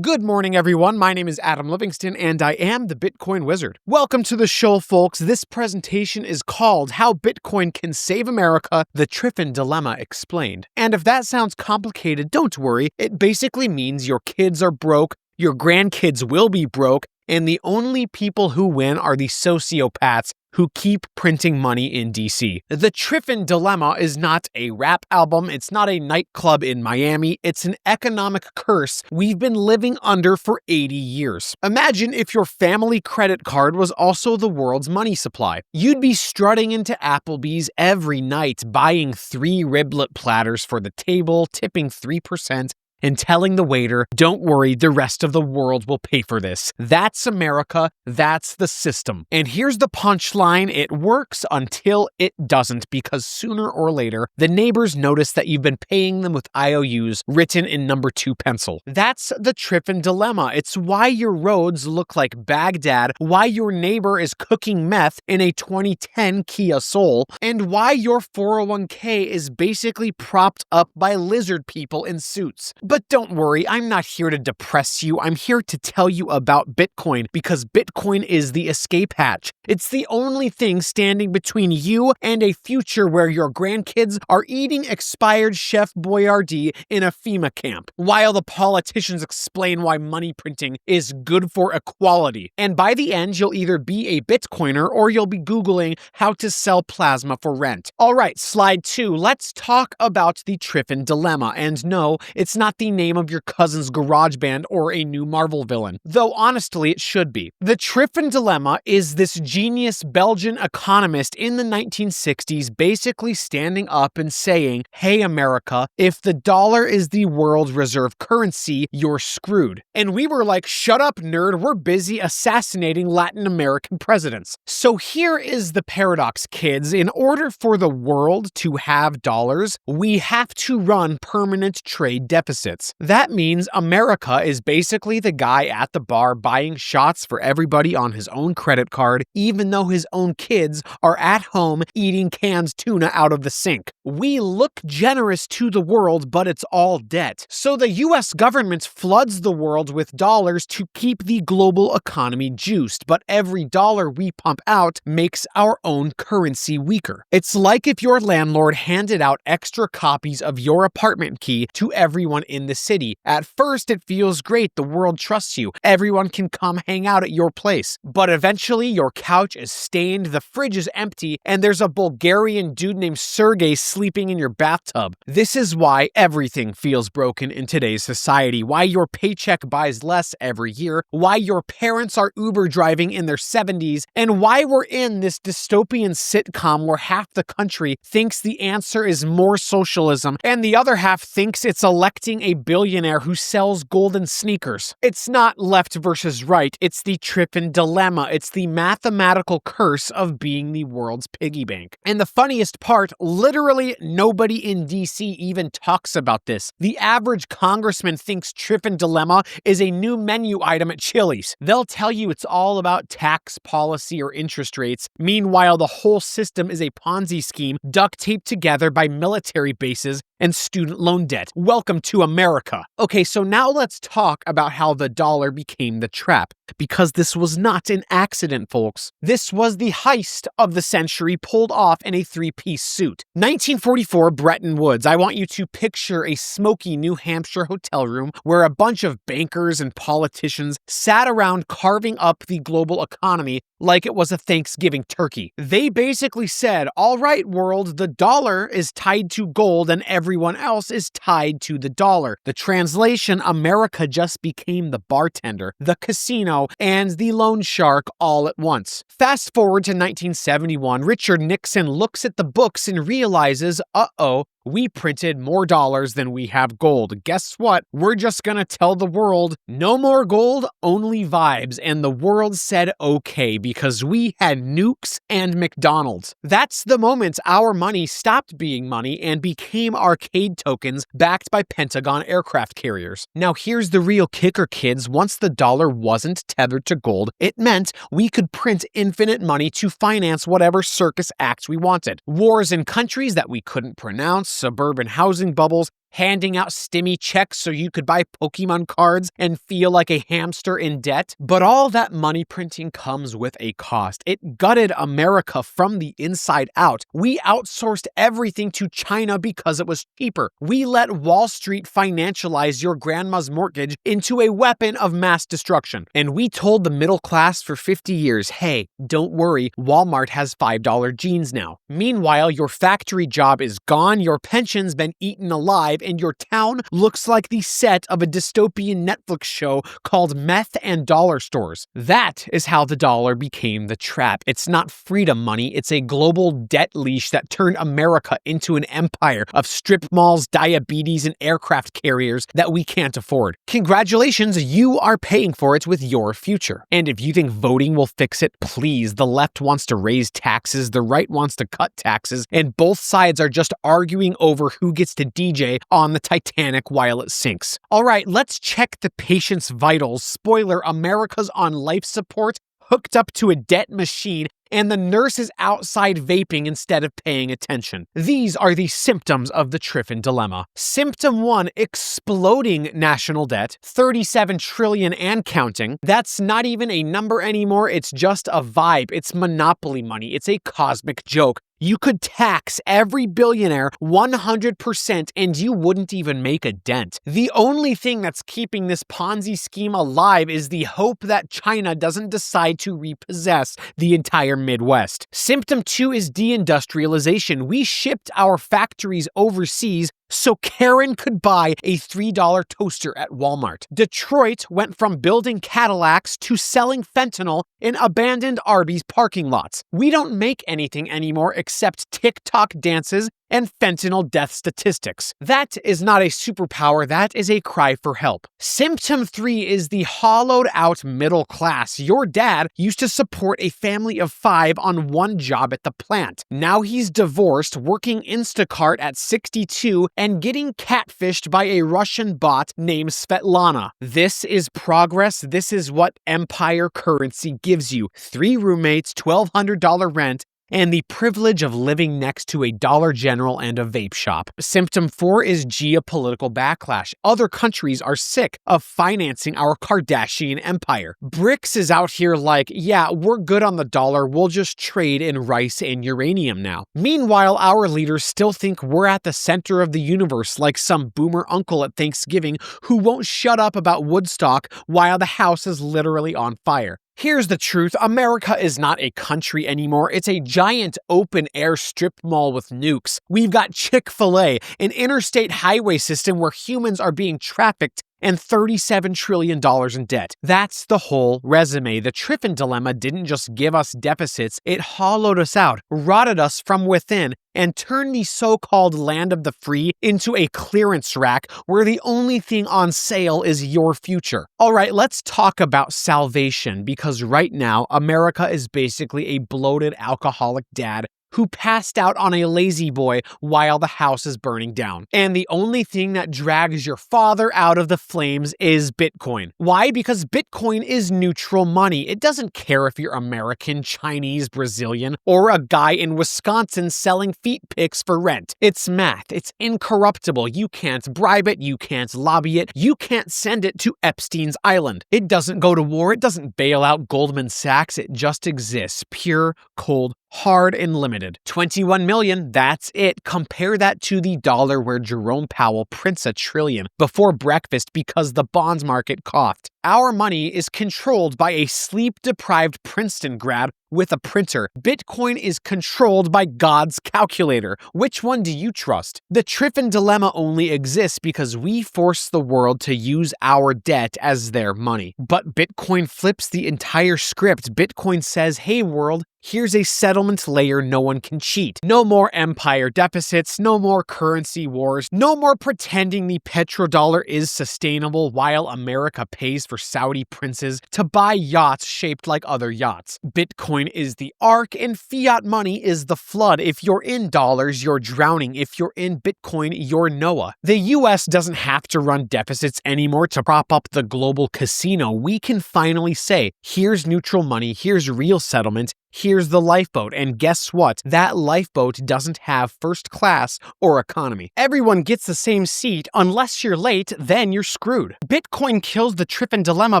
Good morning, everyone. My name is Adam Livingston, and I am the Bitcoin Wizard. Welcome to the show, folks. This presentation is called How Bitcoin Can Save America, the Triffin Dilemma Explained. And if that sounds complicated, don't worry. It basically means your kids are broke, your grandkids will be broke, and the only people who win are the sociopaths who keep printing money in DC. The Triffin Dilemma is not a rap album, it's not a nightclub in Miami, it's an economic curse we've been living under for 80 years. Imagine if your family credit card was also the world's money supply. You'd be strutting into Applebee's every night, buying 3 riblet platters for the table, tipping 3%, and telling the waiter, don't worry, the rest of the world will pay for this. That's America, that's the system. And here's the punchline, it works until it doesn't, because sooner or later, the neighbors notice that you've been paying them with IOUs written in number 2 pencil. That's the Triffin Dilemma. It's why your roads look like Baghdad, why your neighbor is cooking meth in a 2010 Kia Soul, and why your 401k is basically propped up by lizard people in suits. But don't worry, I'm not here to depress you. I'm here to tell you about Bitcoin, because Bitcoin is the escape hatch. It's the only thing standing between you and a future where your grandkids are eating expired Chef Boyardee in a FEMA camp, while the politicians explain why money printing is good for equality. And by the end, you'll either be a Bitcoiner or you'll be Googling how to sell plasma for rent. All right, slide 2. Let's talk about the Triffin Dilemma. And no, it's not the name of your cousin's garage band or a new Marvel villain, though honestly it should be. The Triffin Dilemma is this genius Belgian economist in the 1960s basically standing up and saying, hey America, if the dollar is the world reserve currency, you're screwed. And we were like, shut up nerd, we're busy assassinating Latin American presidents. So here is the paradox, kids. In order for the world to have dollars, we have to run permanent trade deficits. That means America is basically the guy at the bar buying shots for everybody on his own credit card, even though his own kids are at home eating canned tuna out of the sink. We look generous to the world, but it's all debt. So the US government floods the world with dollars to keep the global economy juiced, but every dollar we pump out makes our own currency weaker. It's like if your landlord handed out extra copies of your apartment key to everyone in the city. At first, it feels great. The world trusts you. Everyone can come hang out at your place. But eventually, your couch is stained, the fridge is empty, and there's a Bulgarian dude named Sergey sleeping in your bathtub. This is why everything feels broken in today's society. Why your paycheck buys less every year. Why your parents are Uber driving in their 70s. And why we're in this dystopian sitcom where half the country thinks the answer is more socialism, and the other half thinks it's electing a billionaire who sells golden sneakers. It's not left versus right, it's the Triffin Dilemma. It's the mathematical curse of being the world's piggy bank. And the funniest part, literally nobody in DC even talks about this. The average congressman thinks Triffin Dilemma is a new menu item at Chili's. They'll tell you it's all about tax policy or interest rates. Meanwhile, the whole system is a Ponzi scheme duct taped together by military bases and student loan debt. Welcome to America. Okay, so now let's talk about how the dollar became the trap, because this was not an accident, folks. This was the heist of the century pulled off in a 3-piece suit. 1944 Bretton Woods. I want you to picture a smoky New Hampshire hotel room where a bunch of bankers and politicians sat around carving up the global economy like it was a Thanksgiving turkey. They basically said, all right, world, the dollar is tied to gold and everyone else is tied to the dollar. The translation, America just became the bartender, the casino, and the loan shark all at once. Fast forward to 1971, Richard Nixon looks at the books and realizes, uh-oh, we printed more dollars than we have gold. Guess what? We're just gonna tell the world, no more gold, only vibes. And the world said okay, because we had nukes and McDonald's. That's the moment our money stopped being money and became arcade tokens backed by Pentagon aircraft carriers. Now here's the real kicker, kids. Once the dollar wasn't tethered to gold, it meant we could print infinite money to finance whatever circus acts we wanted. Wars in countries that we couldn't pronounce, suburban housing bubbles, handing out stimmy checks so you could buy Pokemon cards and feel like a hamster in debt. But all that money printing comes with a cost. It gutted America from the inside out. We outsourced everything to China because it was cheaper. We let Wall Street financialize your grandma's mortgage into a weapon of mass destruction. And we told the middle class for 50 years, hey, don't worry, Walmart has $5 jeans now. Meanwhile, your factory job is gone, your pension's been eaten alive, and your town looks like the set of a dystopian Netflix show called Meth and Dollar Stores. That is how the dollar became the trap. It's not freedom money, it's a global debt leash that turned America into an empire of strip malls, diabetes, and aircraft carriers that we can't afford. Congratulations, you are paying for it with your future. And if you think voting will fix it, please. The left wants to raise taxes, the right wants to cut taxes, and both sides are just arguing over who gets to DJ on the Titanic while it sinks. All right, let's check the patient's vitals. Spoiler, America's on life support, hooked up to a debt machine, and the nurse is outside vaping instead of paying attention. These are the symptoms of the Triffin Dilemma. Symptom 1, exploding national debt, 37 trillion and counting. That's not even a number anymore, it's just a vibe. It's monopoly money. It's a cosmic joke. You could tax every billionaire 100% and you wouldn't even make a dent. The only thing that's keeping this Ponzi scheme alive is the hope that China doesn't decide to repossess the entire Midwest. Symptom 2 is deindustrialization. We shipped our factories overseas so Karen could buy a $3 toaster at Walmart. Detroit went from building Cadillacs to selling fentanyl in abandoned Arby's parking lots. We don't make anything anymore except TikTok dances and fentanyl death statistics. That is not a superpower, that is a cry for help. Symptom 3 is the hollowed out middle class. Your dad used to support a family of 5 on one job at the plant. Now he's divorced, working Instacart at 62, and getting catfished by a Russian bot named Svetlana. This is progress. This is what empire currency gives you. 3 roommates, $1,200 rent, and the privilege of living next to a Dollar General and a vape shop. Symptom 4 is geopolitical backlash. Other countries are sick of financing our Kardashian empire. BRICS is out here like, yeah, we're good on the dollar, we'll just trade in rice and uranium now. Meanwhile, our leaders still think we're at the center of the universe, like some boomer uncle at Thanksgiving who won't shut up about Woodstock while the house is literally on fire. Here's the truth, America is not a country anymore, it's a giant open-air strip mall with nukes. We've got Chick-fil-A, an interstate highway system where humans are being trafficked, and $37 trillion in debt. That's the whole resume. The Triffin Dilemma didn't just give us deficits, it hollowed us out, rotted us from within, and turned the so-called land of the free into a clearance rack where the only thing on sale is your future. All right, let's talk about salvation, because right now, America is basically a bloated alcoholic dad who passed out on a lazy boy while the house is burning down. And the only thing that drags your father out of the flames is Bitcoin. Why? Because Bitcoin is neutral money. It doesn't care if you're American, Chinese, Brazilian, or a guy in Wisconsin selling feet pics for rent. It's math. It's incorruptible. You can't bribe it. You can't lobby it. You can't send it to Epstein's Island. It doesn't go to war. It doesn't bail out Goldman Sachs. It just exists. Pure, cold, hard and limited. 21 million, that's it. Compare that to the dollar where Jerome Powell prints $1 trillion before breakfast because the bonds market coughed. Our money is controlled by a sleep-deprived Princeton grad with a printer. Bitcoin is controlled by God's calculator. Which one do you trust? The Triffin Dilemma only exists because we force the world to use our debt as their money. But Bitcoin flips the entire script. Bitcoin says, hey world, here's a settlement layer no one can cheat. No more empire deficits, no more currency wars, no more pretending the petrodollar is sustainable while America pays for Saudi princes to buy yachts shaped like other yachts. Bitcoin is the ark and fiat money is the flood. If you're in dollars, you're drowning. If you're in Bitcoin, you're Noah. The US doesn't have to run deficits anymore to prop up the global casino. We can finally say, here's neutral money, here's real settlement, here's the lifeboat, and guess what? That lifeboat doesn't have first class or economy. Everyone gets the same seat. Unless you're late, then you're screwed. Bitcoin kills the Triffin Dilemma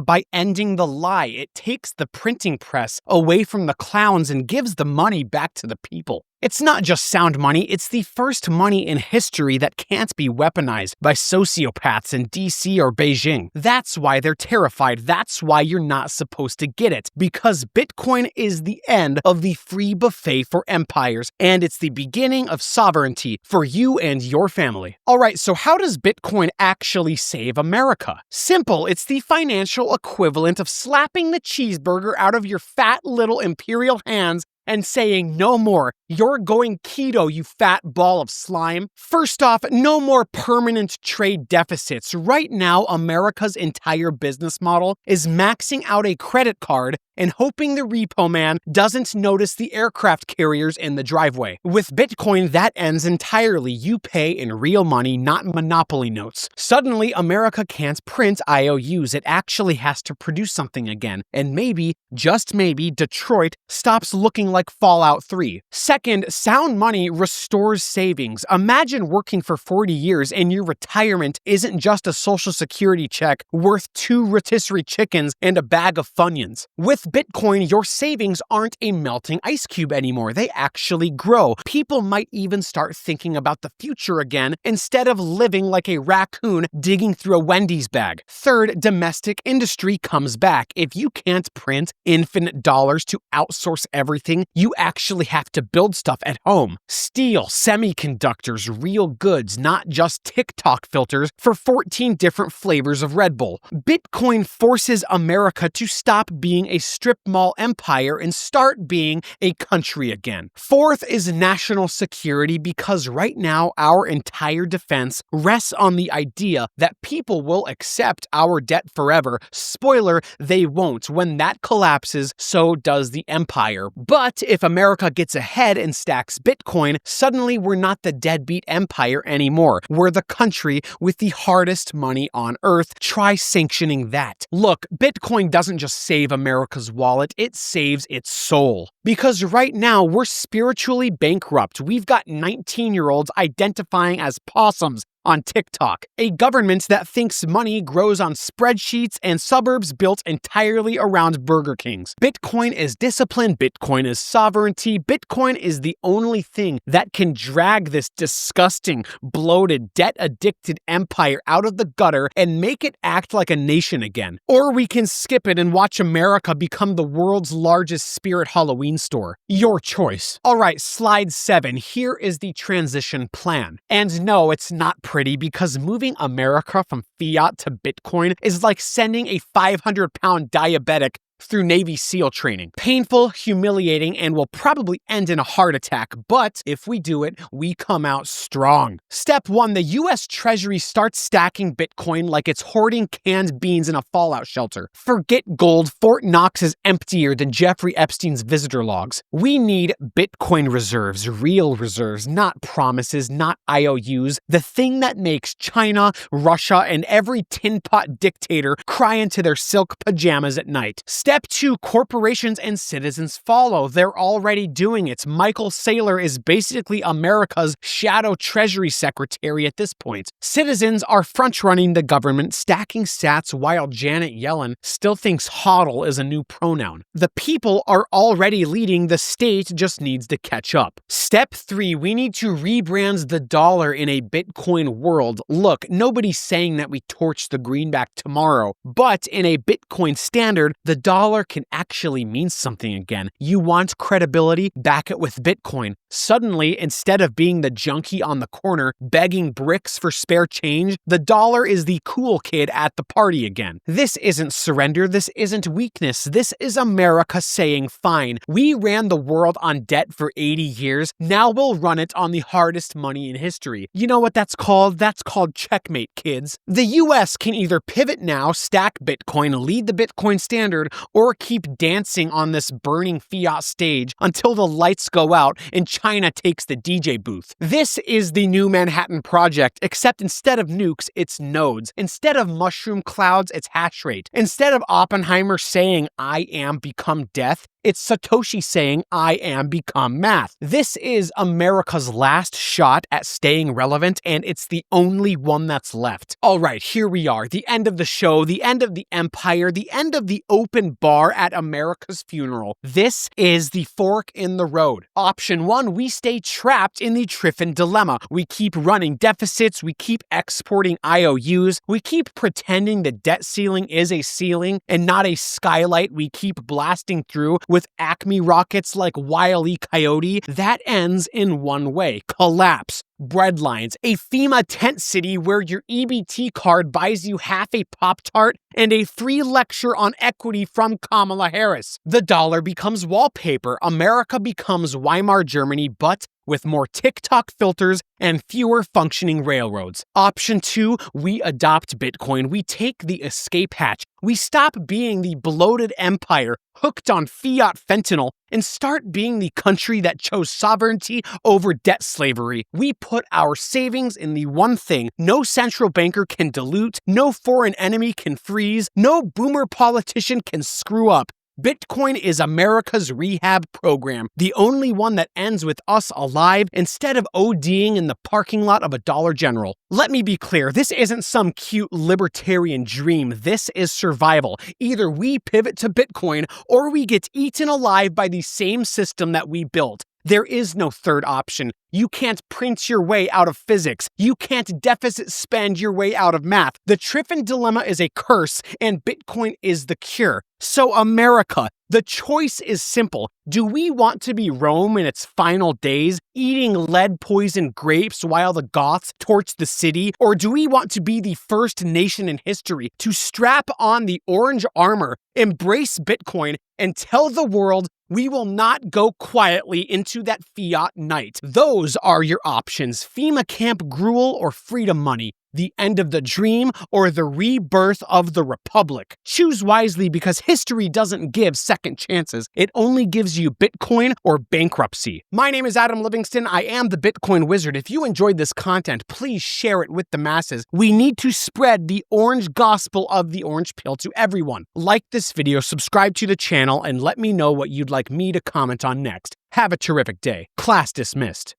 by ending the lie. It takes the printing press away from the clowns and gives the money back to the people. It's not just sound money, it's the first money in history that can't be weaponized by sociopaths in DC or Beijing. That's why they're terrified. That's why you're not supposed to get it. Because Bitcoin is the end of the free buffet for empires, and it's the beginning of sovereignty for you and your family. Alright, so how does Bitcoin actually save America? Simple, it's the financial equivalent of slapping the cheeseburger out of your fat little imperial hands and saying, no more, you're going keto, you fat ball of slime. First off, no more permanent trade deficits. Right now, America's entire business model is maxing out a credit card and hoping the repo man doesn't notice the aircraft carriers in the driveway. With Bitcoin, that ends entirely. You pay in real money, not monopoly notes. Suddenly, America can't print IOUs. It actually has to produce something again. And maybe, just maybe, Detroit stops looking like Fallout 3. Second, sound money restores savings. Imagine working for 40 years and your retirement isn't just a social security check worth 2 rotisserie chickens and a bag of Funyuns. With Bitcoin, your savings aren't a melting ice cube anymore. They actually grow. People might even start thinking about the future again instead of living like a raccoon digging through a Wendy's bag. Third, domestic industry comes back. If you can't print infinite dollars to outsource everything, you actually have to build stuff at home. Steel, semiconductors, real goods, not just TikTok filters for 14 different flavors of Red Bull. Bitcoin forces America to stop being a strip mall empire and start being a country again. Fourth is national security, because right now our entire defense rests on the idea that people will accept our debt forever. Spoiler, they won't. When that collapses, so does the empire. But if America gets ahead and stacks Bitcoin, suddenly we're not the deadbeat empire anymore. We're the country with the hardest money on earth. Try sanctioning that. Look, Bitcoin doesn't just save America's wallet, it saves its soul. Because right now, we're spiritually bankrupt. We've got 19-year-olds identifying as possums on TikTok, a government that thinks money grows on spreadsheets and suburbs built entirely around Burger Kings. Bitcoin is discipline, Bitcoin is sovereignty, Bitcoin is the only thing that can drag this disgusting, bloated, debt-addicted empire out of the gutter and make it act like a nation again. Or we can skip it and watch America become the world's largest spirit Halloween store. Your choice. Alright, slide 7. Here is the transition plan. And no, it's not pretty, because moving America from fiat to Bitcoin is like sending a 500-pound diabetic through Navy SEAL training. Painful, humiliating, and will probably end in a heart attack, but if we do it, we come out strong. Step 1, the US Treasury starts stacking Bitcoin like it's hoarding canned beans in a fallout shelter. Forget gold, Fort Knox is emptier than Jeffrey Epstein's visitor logs. We need Bitcoin reserves, real reserves, not promises, not IOUs, the thing that makes China, Russia, and every tin pot dictator cry into their silk pajamas at night. Step 2, corporations and citizens follow. They're already doing it. Michael Saylor is basically America's shadow treasury secretary at this point. Citizens are front-running the government, stacking sats while Janet Yellen still thinks hodl is a new pronoun. The people are already leading, the state just needs to catch up. Step 3, we need to rebrand the dollar in a Bitcoin world. Look, nobody's saying that we torch the greenback tomorrow, but in a Bitcoin standard, the dollar can actually mean something again. You want credibility? Back it with Bitcoin. Suddenly, instead of being the junkie on the corner begging bricks for spare change, the dollar is the cool kid at the party again. This isn't surrender, this isn't weakness, this is America saying, fine, we ran the world on debt for 80 years, now we'll run it on the hardest money in history. You know what that's called? That's called checkmate, kids. The US can either pivot now, stack Bitcoin, lead the Bitcoin standard, or keep dancing on this burning fiat stage until the lights go out and China takes the DJ booth. This is the new Manhattan Project, except instead of nukes, it's nodes. Instead of mushroom clouds, it's hash rate. Instead of Oppenheimer saying, "I am become death," it's Satoshi saying, "I am become math." This is America's last shot at staying relevant, and it's the only one that's left. All right, here we are. The end of the show, the end of the empire, the end of the open bar at America's funeral. This is the fork in the road. Option 1, we stay trapped in the Triffin Dilemma. We keep running deficits, we keep exporting IOUs, we keep pretending the debt ceiling is a ceiling and not a skylight we keep blasting through with Acme rockets like Wile E. Coyote. That ends in one way: collapse. Breadlines, a FEMA tent city where your EBT card buys you half a Pop-Tart and a free lecture on equity from Kamala Harris. The dollar becomes wallpaper. America becomes Weimar Germany, but with more TikTok filters and fewer functioning railroads. Option 2, we adopt Bitcoin. We take the escape hatch. We stop being the bloated empire hooked on fiat fentanyl and start being the country that chose sovereignty over debt slavery. We put our savings in the one thing no central banker can dilute, no foreign enemy can freeze, no boomer politician can screw up. Bitcoin is America's rehab program, the only one that ends with us alive instead of ODing in the parking lot of a Dollar General. Let me be clear, this isn't some cute libertarian dream. This is survival. Either we pivot to Bitcoin or we get eaten alive by the same system that we built. There is no third option. You can't print your way out of physics. You can't deficit spend your way out of math. The Triffin Dilemma is a curse, and Bitcoin is the cure. So America, the choice is simple. Do we want to be Rome in its final days, eating lead-poisoned grapes while the Goths torch the city? Or do we want to be the first nation in history to strap on the orange armor, embrace Bitcoin, and tell the world we will not go quietly into that fiat night? Those are your options: FEMA Camp Gruel or freedom money. The end of the dream or the rebirth of the republic. Choose wisely, because history doesn't give second chances. It only gives you Bitcoin or bankruptcy. My name is Adam Livingston. I am the Bitcoin Wizard. If you enjoyed this content, please share it with the masses. We need to spread the orange gospel of the orange pill to everyone. Like this video, subscribe to the channel, and let me know what you'd like me to comment on next. Have a terrific day. Class dismissed.